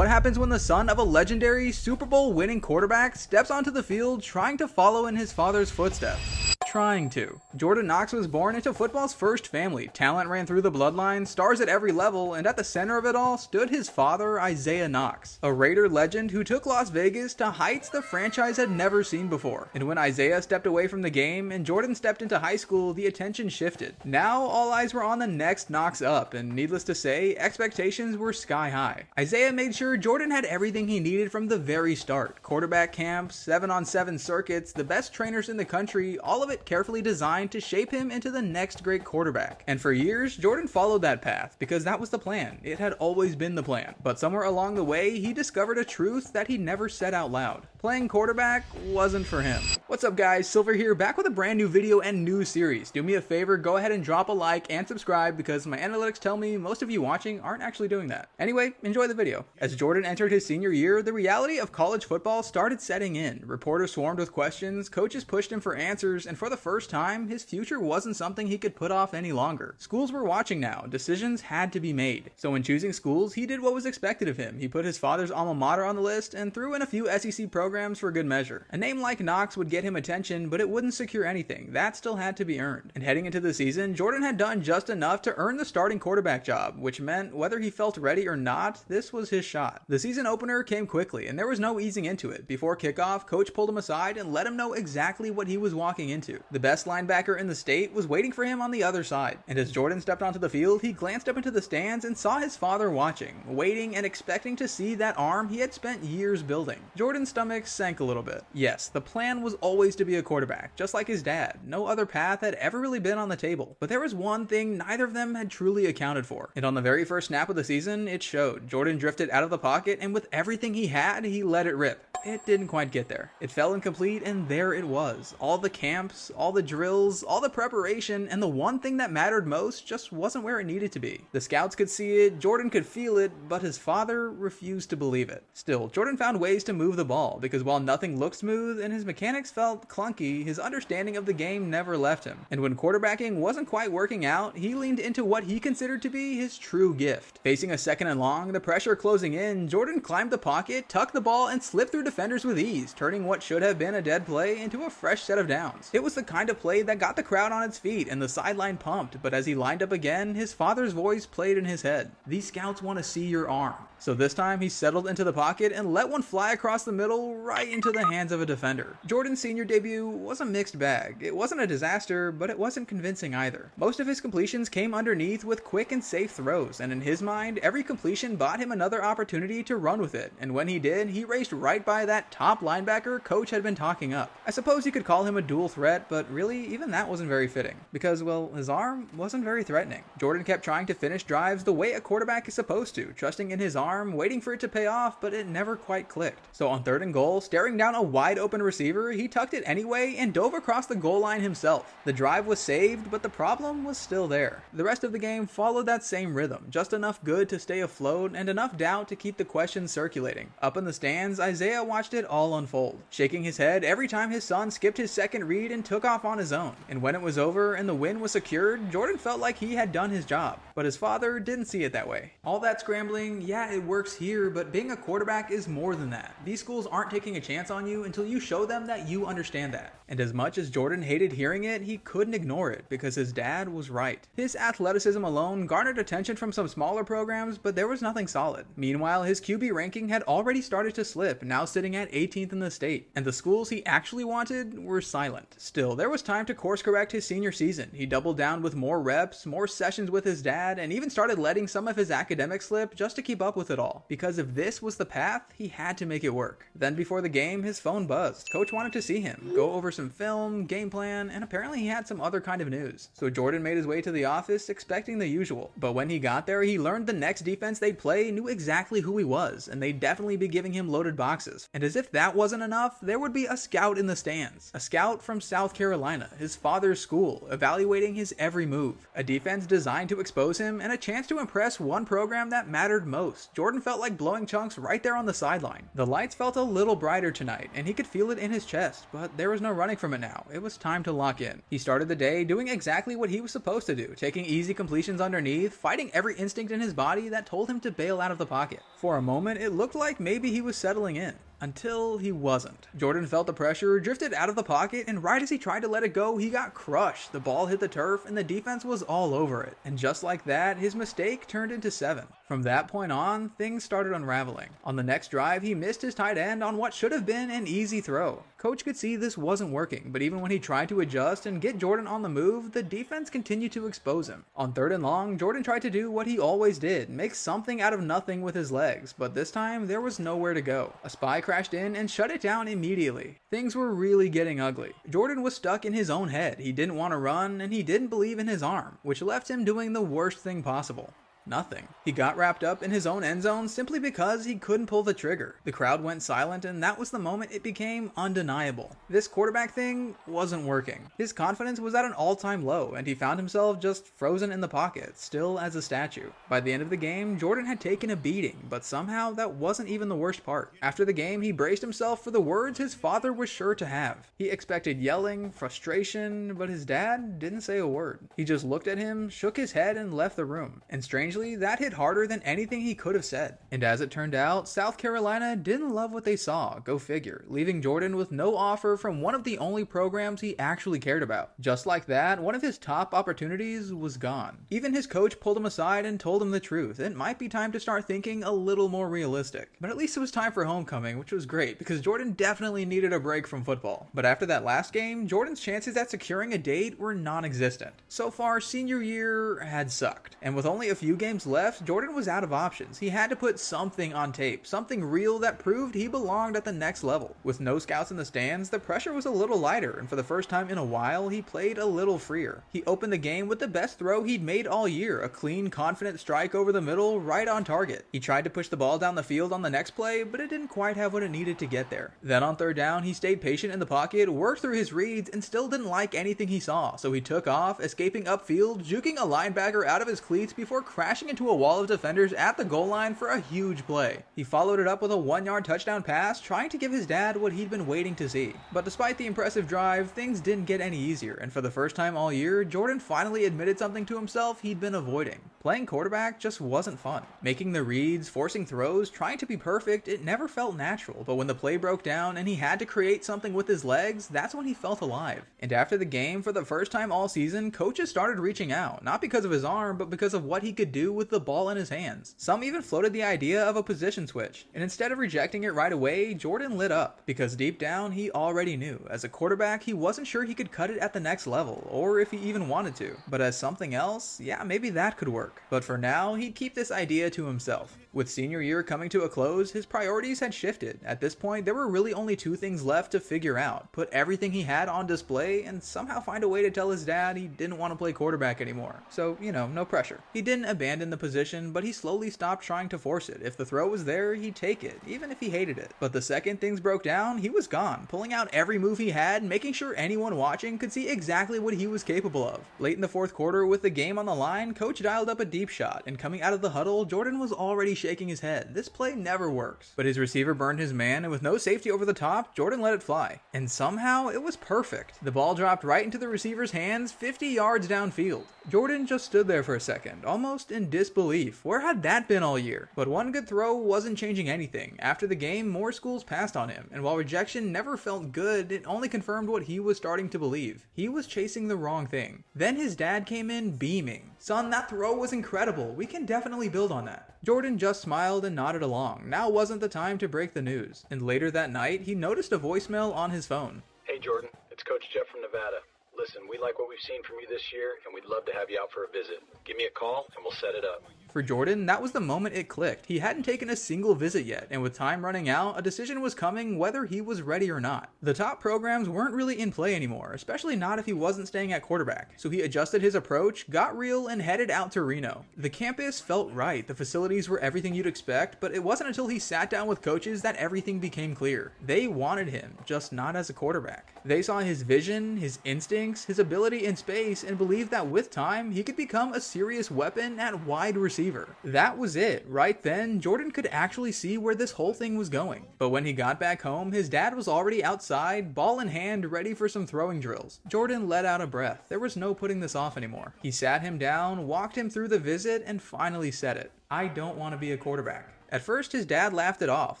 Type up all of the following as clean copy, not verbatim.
What happens when the son of a legendary Super Bowl winning quarterback steps onto the field trying to follow in his father's footsteps? Trying to. Jordan Knox was born into football's first family. Talent ran through the bloodline, stars at every level, and at the center of it all stood his father, Isaiah Knox, a Raider legend who took Las Vegas to heights the franchise had never seen before. And when Isaiah stepped away from the game and Jordan stepped into high school, the attention shifted. Now all eyes were on the next Knox up, and needless to say, expectations were sky high. Isaiah made sure Jordan had everything he needed from the very start. Quarterback camps, 7-on-7 circuits, the best trainers in the country, all of it carefully designed to shape him into the next great quarterback. And for years, Jordan followed that path because that was the plan. It had always been the plan. But somewhere along the way, he discovered a truth that he never said out loud. Playing quarterback wasn't for him. What's up guys, Silver here, back with a brand new video and new series. Do me a favor, go ahead and drop a like and subscribe because my analytics tell me most of you watching aren't actually doing that. Anyway, enjoy the video. As Jordan entered his senior year, the reality of college football started setting in. Reporters swarmed with questions, coaches pushed him for answers, and for the first time, his future wasn't something he could put off any longer. Schools were watching now, decisions had to be made. So when choosing schools, he did what was expected of him. He put his father's alma mater on the list and threw in a few SEC programs for good measure. A name like Knox would get him attention, but it wouldn't secure anything. That still had to be earned. And heading into the season, Jordan had done just enough to earn the starting quarterback job, which meant whether he felt ready or not, this was his shot. The season opener came quickly, and there was no easing into it. Before kickoff, coach pulled him aside and let him know exactly what he was walking into. The best linebacker in the state was waiting for him on the other side. And as Jordan stepped onto the field, he glanced up into the stands and saw his father watching, waiting and expecting to see that arm he had spent years building. Jordan's stomach sank a little bit. Yes, the plan was always to be a quarterback, just like his dad. No other path had ever really been on the table. But there was one thing neither of them had truly accounted for. And on the very first snap of the season, it showed. Jordan drifted out of the pocket, and with everything he had, he let it rip. It didn't quite get there. It fell incomplete, and there it was. All the camps, all the drills, all the preparation, and the one thing that mattered most just wasn't where it needed to be. The scouts could see it, Jordan could feel it, but his father refused to believe it. Still, Jordan found ways to move the ball, because while nothing looked smooth and his mechanics felt clunky, his understanding of the game never left him. And when quarterbacking wasn't quite working out, he leaned into what he considered to be his true gift. Facing a 2nd and long, the pressure closing in, Jordan climbed the pocket, tucked the ball, and slipped through defenders with ease, turning what should have been a dead play into a fresh set of downs. It was the kind of play that got the crowd on its feet and the sideline pumped, but as he lined up again, his father's voice played in his head. These scouts want to see your arm. So this time he settled into the pocket and let one fly across the middle right into the hands of a defender. Jordan's senior debut was a mixed bag. It wasn't a disaster, but it wasn't convincing either. Most of his completions came underneath with quick and safe throws, and in his mind, every completion bought him another opportunity to run with it, and when he did, he raced right by that top linebacker coach had been talking up. I suppose you could call him a dual threat, but really, even that wasn't very fitting, because, well, his arm wasn't very threatening. Jordan kept trying to finish drives the way a quarterback is supposed to, trusting in his arm, waiting for it to pay off, but it never quite clicked. So on 3rd and goal, staring down a wide open receiver, he tucked it anyway and dove across the goal line himself. The drive was saved, but the problem was still there. The rest of the game followed that same rhythm, just enough good to stay afloat and enough doubt to keep the questions circulating. Up in the stands, Isaiah watched it all unfold, shaking his head every time his son skipped his second read and took off on his own. And when it was over and the win was secured, Jordan felt like he had done his job. But his father didn't see it that way. All that scrambling, yeah, it works here, but being a quarterback is more than that. These schools aren't taking a chance on you until you show them that you understand that. And as much as Jordan hated hearing it, he couldn't ignore it because his dad was right. His athleticism alone garnered attention from some smaller programs, but there was nothing solid. Meanwhile, his QB ranking had already started to slip, now sitting at 18th in the state, and the schools he actually wanted were silent. Still, there was time to course correct his senior season. He doubled down with more reps, more sessions with his dad, and even started letting some of his academics slip just to keep up with it all. Because if this was the path, he had to make it work. Then before the game, his phone buzzed. Coach wanted to see him, go over some film, game plan, and apparently he had some other kind of news. So Jordan made his way to the office expecting the usual. But when he got there, he learned the next defense they'd play knew exactly who he was, and they'd definitely be giving him loaded boxes. And as if that wasn't enough, there would be a scout in the stands. A scout from South Carolina, his father's school, evaluating his every move. A defense designed to expose him, and a chance to impress one program that mattered most. Jordan felt like blowing chunks right there on the sideline. The lights felt a little brighter tonight, and he could feel it in his chest, but there was no running from it now. It was time to lock in. He started the day doing exactly what he was supposed to do, taking easy completions underneath, fighting every instinct in his body that told him to bail out of the pocket. For a moment, it looked like maybe he was settling in. Until he wasn't. Jordan felt the pressure, drifted out of the pocket, and right as he tried to let it go, he got crushed. The ball hit the turf, and the defense was all over it. And just like that, his mistake turned into 7. From that point on, things started unraveling. On the next drive, he missed his tight end on what should have been an easy throw. Coach could see this wasn't working, but even when he tried to adjust and get Jordan on the move, the defense continued to expose him. On 3rd and long, Jordan tried to do what he always did, make something out of nothing with his legs, but this time there was nowhere to go. A spy crashed in and shut it down immediately. Things were really getting ugly. Jordan was stuck in his own head. He didn't want to run, and he didn't believe in his arm, which left him doing the worst thing possible. Nothing. He got wrapped up in his own end zone simply because he couldn't pull the trigger. The crowd went silent, and that was the moment it became undeniable. This quarterback thing wasn't working. His confidence was at an all-time low, and he found himself just frozen in the pocket, still as a statue. By the end of the game, Jordan had taken a beating, but somehow that wasn't even the worst part. After the game, he braced himself for the words his father was sure to have. He expected yelling, frustration, but his dad didn't say a word. He just looked at him, shook his head, and left the room. And strangely, that hit harder than anything he could have said. And as it turned out, South Carolina didn't love what they saw, go figure, leaving Jordan with no offer from one of the only programs he actually cared about. Just like that, one of his top opportunities was gone. Even his coach pulled him aside and told him the truth. It might be time to start thinking a little more realistic. But at least it was time for homecoming, which was great because Jordan definitely needed a break from football. But after that last game, Jordan's chances at securing a date were non-existent. So far, senior year had sucked. And with only a few games left, Jordan was out of options. He had to put something on tape, something real that proved he belonged at the next level. With no scouts in the stands, the pressure was a little lighter, and for the first time in a while, he played a little freer. He opened the game with the best throw he'd made all year, a clean, confident strike over the middle, right on target. He tried to push the ball down the field on the next play, but it didn't quite have what it needed to get there. Then on 3rd down, he stayed patient in the pocket, worked through his reads, and still didn't like anything he saw, so he took off, escaping upfield, juking a linebacker out of his cleats before crashing into a wall of defenders at the goal line for a huge play. He followed it up with a 1-yard touchdown pass, trying to give his dad what he'd been waiting to see. But despite the impressive drive, things didn't get any easier, and for the first time all year, Jordan finally admitted something to himself he'd been avoiding. Playing quarterback just wasn't fun. Making the reads, forcing throws, trying to be perfect, it never felt natural, but when the play broke down and he had to create something with his legs, that's when he felt alive. And after the game, for the first time all season, coaches started reaching out, not because of his arm, but because of what he could do with the ball in his hands. Some even floated the idea of a position switch, and instead of rejecting it right away, Jordan lit up, because deep down he already knew. As a quarterback, he wasn't sure he could cut it at the next level, or if he even wanted to. But as something else, yeah, maybe that could work. But for now, he'd keep this idea to himself. With senior year coming to a close, his priorities had shifted. At this point, there were really only 2 things left to figure out: put everything he had on display, and somehow find a way to tell his dad he didn't want to play quarterback anymore. So, no pressure. He didn't abandon the position, but he slowly stopped trying to force it. If the throw was there, he'd take it, even if he hated it. But the second things broke down, he was gone, pulling out every move he had, making sure anyone watching could see exactly what he was capable of. Late in the 4th quarter, with the game on the line, coach dialed up a deep shot, and coming out of the huddle, Jordan was already shaking his head. This play never works. But his receiver burned his man, and with no safety over the top, Jordan let it fly. And somehow, it was perfect. The ball dropped right into the receiver's hands, 50 yards downfield. Jordan just stood there for a second, almost in disbelief. Where had that been all year? But one good throw wasn't changing anything. After the game, more schools passed on him, and while rejection never felt good, it only confirmed what he was starting to believe. He was chasing the wrong thing. Then his dad came in beaming. "Son, that throw was incredible. We can definitely build on that." Jordan just smiled and nodded along. Now wasn't the time to break the news. And later that night, he noticed a voicemail on his phone. "Hey Jordan, it's Coach Jeff from Nevada. Listen, we like what we've seen from you this year, and we'd love to have you out for a visit. Give me a call, and we'll set it up." For Jordan, that was the moment it clicked. He hadn't taken a single visit yet, and with time running out, a decision was coming whether he was ready or not. The top programs weren't really in play anymore, especially not if he wasn't staying at quarterback. So he adjusted his approach, got real, and headed out to Reno. The campus felt right. The facilities were everything you'd expect, but it wasn't until he sat down with coaches that everything became clear. They wanted him, just not as a quarterback. They saw his vision, his instincts, his ability in space, and believed that with time, he could become a serious weapon at wide receiver. receiver. That was it. Right then, Jordan could actually see where this whole thing was going. But when he got back home, his dad was already outside, ball in hand, ready for some throwing drills. Jordan let out a breath. There was no putting this off anymore. He sat him down, walked him through the visit, and finally said it. I don't want to be a quarterback. At first, his dad laughed it off,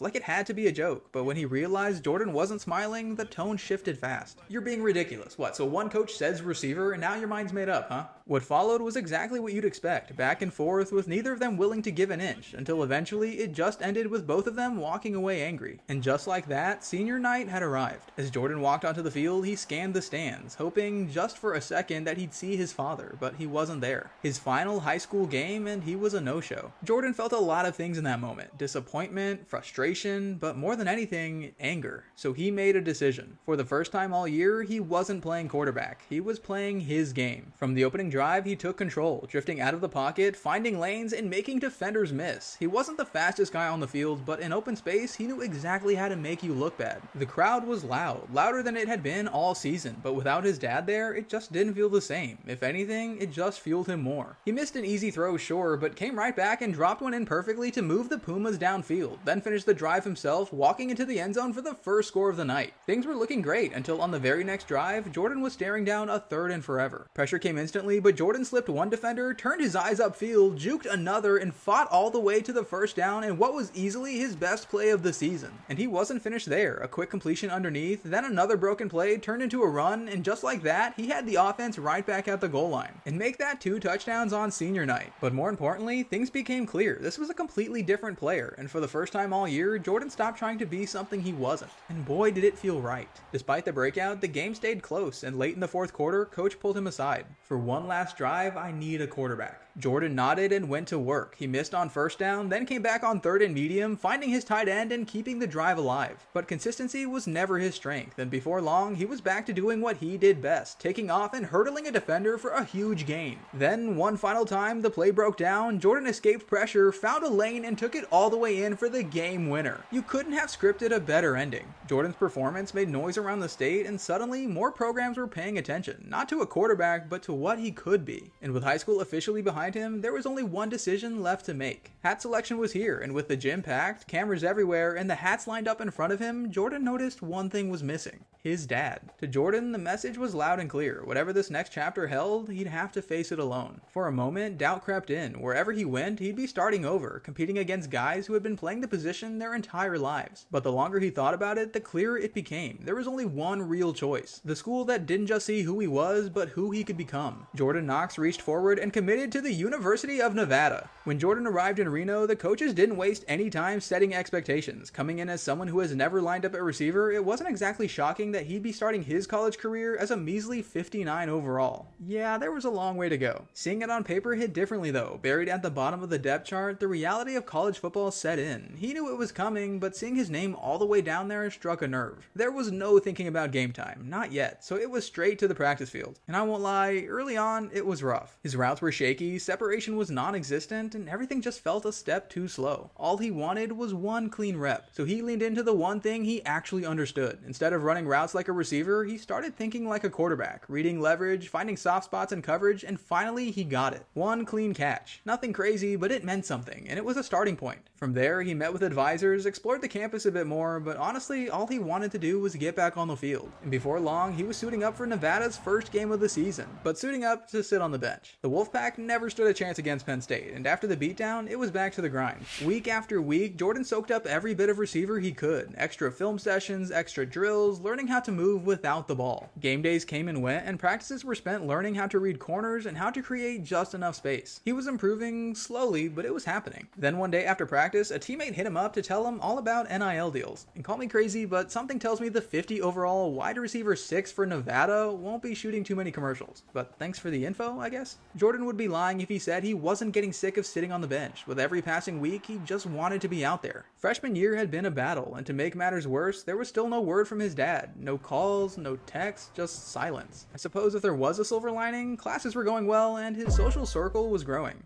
like it had to be a joke, but when he realized Jordan wasn't smiling, the tone shifted fast. You're being ridiculous. What, so one coach says receiver, and now your mind's made up, huh? What followed was exactly what you'd expect, back and forth, with neither of them willing to give an inch, until eventually it just ended with both of them walking away angry. And just like that, senior night had arrived. As Jordan walked onto the field, he scanned the stands, hoping just for a second that he'd see his father, but he wasn't there. His final high school game, and he was a no-show. Jordan felt a lot of things in that moment. Disappointment, frustration, but more than anything, anger. So he made a decision. For the first time all year, he wasn't playing quarterback. He was playing his game. From the opening drive, he took control, drifting out of the pocket, finding lanes, and making defenders miss. He wasn't the fastest guy on the field, but in open space, he knew exactly how to make you look bad. The crowd was loud, louder than it had been all season, but without his dad there, it just didn't feel the same. If anything, it just fueled him more. He missed an easy throw, sure, but came right back and dropped one in perfectly to move the Pumas downfield, then finished the drive himself, walking into the end zone for the first score of the night. Things were looking great until on the very next drive, Jordan was staring down a third and forever. Pressure came instantly, but Jordan slipped one defender, turned his eyes upfield, juked another, and fought all the way to the first down in what was easily his best play of the season. And he wasn't finished there. A quick completion underneath, then another broken play turned into a run, and just like that, he had the offense right back at the goal line. And make that 2 touchdowns on senior night. But more importantly, things became clear. This was a completely different player, and for the first time all year, Jordan stopped trying to be something he wasn't. And boy, did it feel right. Despite the breakout, the game stayed close, and late in the fourth quarter, coach pulled him aside. For one last drive, I need a quarterback. Jordan nodded and went to work. He missed on first down, then came back on third and medium, finding his tight end and keeping the drive alive. But consistency was never his strength, and before long, he was back to doing what he did best, taking off and hurdling a defender for a huge gain. Then, one final time, the play broke down, Jordan escaped pressure, found a lane, and took it all the way in for the game winner. You couldn't have scripted a better ending. Jordan's performance made noise around the state, and suddenly, more programs were paying attention, not to a quarterback, but to what he could be. And with high school officially behind him, there was only one decision left to make. Hat selection was here, and with the gym packed, cameras everywhere, and the hats lined up in front of him, Jordan noticed one thing was missing. His dad. To Jordan, the message was loud and clear. Whatever this next chapter held, he'd have to face it alone. For a moment, doubt crept in. Wherever he went, he'd be starting over, competing against guys who had been playing the position their entire lives. But the longer he thought about it, the clearer it became. There was only one real choice. The school that didn't just see who he was, but who he could become. Jordan Knox reached forward and committed to the University of Nevada. When Jordan arrived in Reno, the coaches didn't waste any time setting expectations. Coming in as someone who has never lined up at receiver, it wasn't exactly shocking that he'd be starting his college career as a measly 59 overall. Yeah, there was a long way to go. Seeing it on paper hit differently though. Buried at the bottom of the depth chart, the reality of college football set in. He knew it was coming, but seeing his name all the way down there struck a nerve. There was no thinking about game time, not yet, so it was straight to the practice field. And I won't lie, early on, it was rough. His routes were shaky, separation was non-existent, and everything just felt a step too slow. All he wanted was one clean rep, so he leaned into the one thing he actually understood. Instead of running routes like a receiver, he started thinking like a quarterback, reading leverage, finding soft spots in coverage, and finally he got it. One clean catch. Nothing crazy, but it meant something, and it was a starting point. From there, he met with advisors, explored the campus a bit more, but honestly, all he wanted to do was get back on the field. And before long, he was suiting up for Nevada's first game of the season, but suiting up to sit on the bench. The Wolfpack never stood a chance against Penn State, and after the beatdown, it was back to the grind. Week after week, Jordan soaked up every bit of receiver he could. Extra film sessions, extra drills, learning how to move without the ball. Game days came and went, and practices were spent learning how to read corners and how to create just enough space. He was improving slowly, but it was happening. Then one day after practice, a teammate hit him up to tell him all about NIL deals. And call me crazy, but something tells me the 50 overall wide receiver 6 for Nevada won't be shooting too many commercials. But thanks for the info, I guess? Jordan would be lying if he said he wasn't getting sick of sitting on the bench. With every passing week, he just wanted to be out there. Freshman year had been a battle, and to make matters worse, there was still no word from his dad. No calls, no texts, just silence. I suppose if there was a silver lining, classes were going well and his social circle was growing.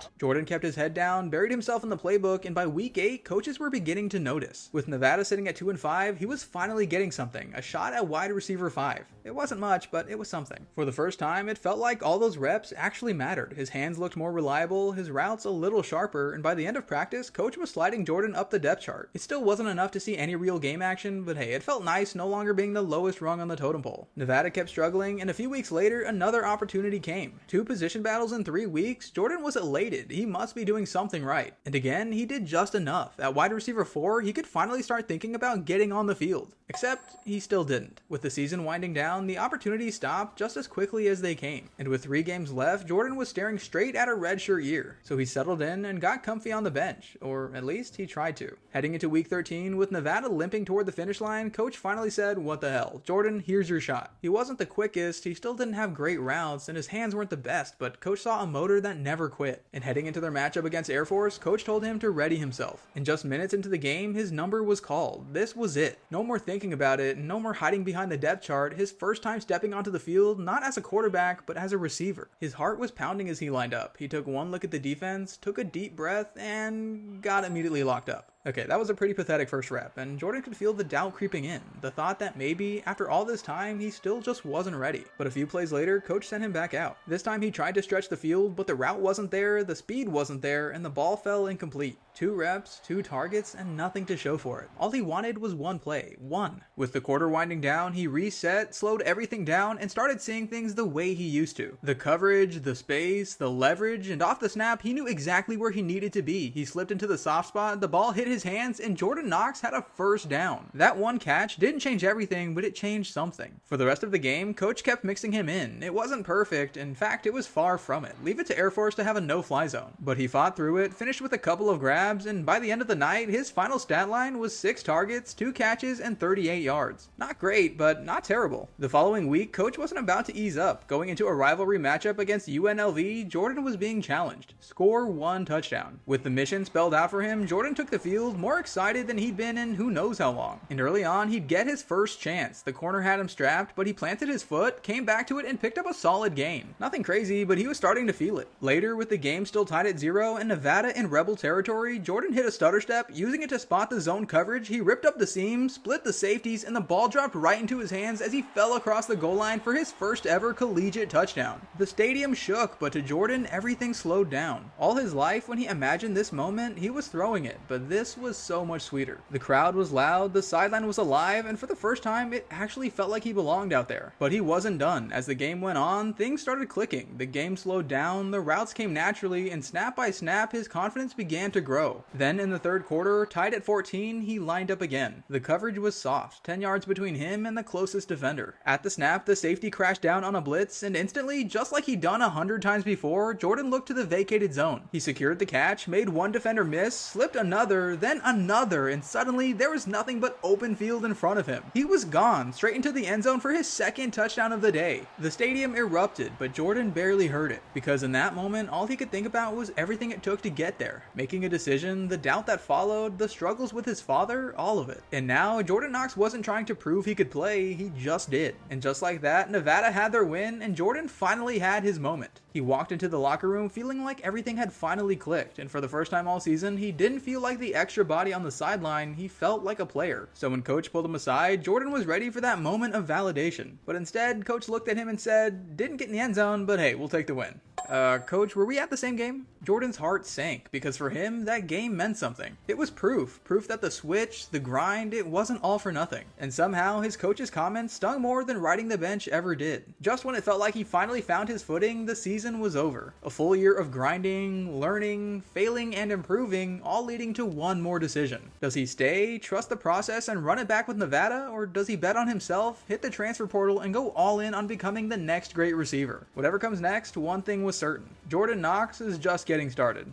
out. Jordan kept his head down, buried himself in the playbook, and by week 8, coaches were beginning to notice. With Nevada sitting at 2-5, he was finally getting something, a shot at wide receiver 5. It wasn't much, but it was something. For the first time, it felt like all those reps actually mattered. His hands looked more reliable, his routes a little sharper, and by the end of practice, coach was sliding Jordan up the depth chart. It still wasn't enough to see any real game action, but hey, it felt nice no longer being the lowest rung on the totem pole. Nevada kept struggling, and a few weeks later, another opportunity came. 2 position battles in 3 weeks, Jordan was elated. He must be doing something right. And again, he did just enough. At wide receiver 4, he could finally start thinking about getting on the field. Except, he still didn't. With the season winding down, the opportunities stopped just as quickly as they came. And with 3 games left, Jordan was staring straight at a redshirt year. So he settled in and got comfy on the bench, or at least he tried to. Heading into week 13, with Nevada limping toward the finish line, coach finally said, "What the hell? Jordan, here's your shot." He wasn't the quickest, he still didn't have great routes, and his hands weren't the best, but coach saw a motor that never quit. And heading into their matchup against Air Force, coach told him to ready himself. And just minutes into the game, his number was called. This was it. No more thinking about it, no more hiding behind the depth chart, his first time stepping onto the field, not as a quarterback, but as a receiver. His heart was pounding as he lined up. He took one look at the defense, took a deep breath, and got immediately locked up. Okay, that was a pretty pathetic first rep, and Jordan could feel the doubt creeping in. The thought that maybe, after all this time, he still just wasn't ready. But a few plays later, coach sent him back out. This time he tried to stretch the field, but the route wasn't there, the speed wasn't there, and the ball fell incomplete. 2 reps, 2 targets, and nothing to show for it. All he wanted was one play. One. With the quarter winding down, he reset, slowed everything down, and started seeing things the way he used to. The coverage, the space, the leverage, and off the snap, he knew exactly where he needed to be. He slipped into the soft spot, the ball hit his hands, and Jordan Knox had a first down. That one catch didn't change everything, but it changed something. For the rest of the game, coach kept mixing him in. It wasn't perfect. In fact, it was far from it. Leave it to Air Force to have a no-fly zone. But he fought through it, finished with a couple of grabs, and by the end of the night, his final stat line was 6 targets, 2 catches, and 38 yards. Not great, but not terrible. The following week, coach wasn't about to ease up. Going into a rivalry matchup against UNLV, Jordan was being challenged. Score 1 touchdown. With the mission spelled out for him, Jordan took the field, more excited than he'd been in who knows how long. And early on, he'd get his first chance. The corner had him strapped, but he planted his foot, came back to it, and picked up a solid gain. Nothing crazy, but he was starting to feel it. Later, with the game still tied at 0 and Nevada in rebel territory, Jordan hit a stutter step, using it to spot the zone coverage. He ripped up the seam, split the safeties, and the ball dropped right into his hands as he fell across the goal line for his first ever collegiate touchdown. The stadium shook, but to Jordan, everything slowed down. All his life, when he imagined this moment, he was throwing it, but this was so much sweeter. The crowd was loud, the sideline was alive, and for the first time, it actually felt like he belonged out there. But he wasn't done. As the game went on, things started clicking. The game slowed down, the routes came naturally, and snap by snap, his confidence began to grow. Then in the third quarter, tied at 14, he lined up again. The coverage was soft, 10 yards between him and the closest defender. At the snap, the safety crashed down on a blitz, and instantly, just like he'd done 100 times before, Jordan looked to the vacated zone. He secured the catch, made one defender miss, slipped another, then another, and suddenly there was nothing but open field in front of him. He was gone, straight into the end zone for his second touchdown of the day. The stadium erupted, but Jordan barely heard it, because in that moment, all he could think about was everything it took to get there. Making a decision, the doubt that followed, the struggles with his father, all of it. And now, Jordan Knox wasn't trying to prove he could play, he just did. And just like that, Nevada had their win, and Jordan finally had his moment. He walked into the locker room feeling like everything had finally clicked, and for the first time all season, he didn't feel like the extra body on the sideline, he felt like a player. So when coach pulled him aside, Jordan was ready for that moment of validation. But instead, coach looked at him and said, "Didn't get in the end zone, but hey, we'll take the win." Coach, were we at the same game? Jordan's heart sank, because for him, that game meant something. It was proof that the switch, the grind, it wasn't all for nothing. And somehow, his coach's comments stung more than riding the bench ever did. Just when it felt like he finally found his footing, the season was over. A full year of grinding, learning, failing, and improving, all leading to one more decision. Does he stay, trust the process, and run it back with Nevada, or does he bet on himself, hit the transfer portal, and go all in on becoming the next great receiver? Whatever comes next, one thing was certain. Jordan Knox is just getting started.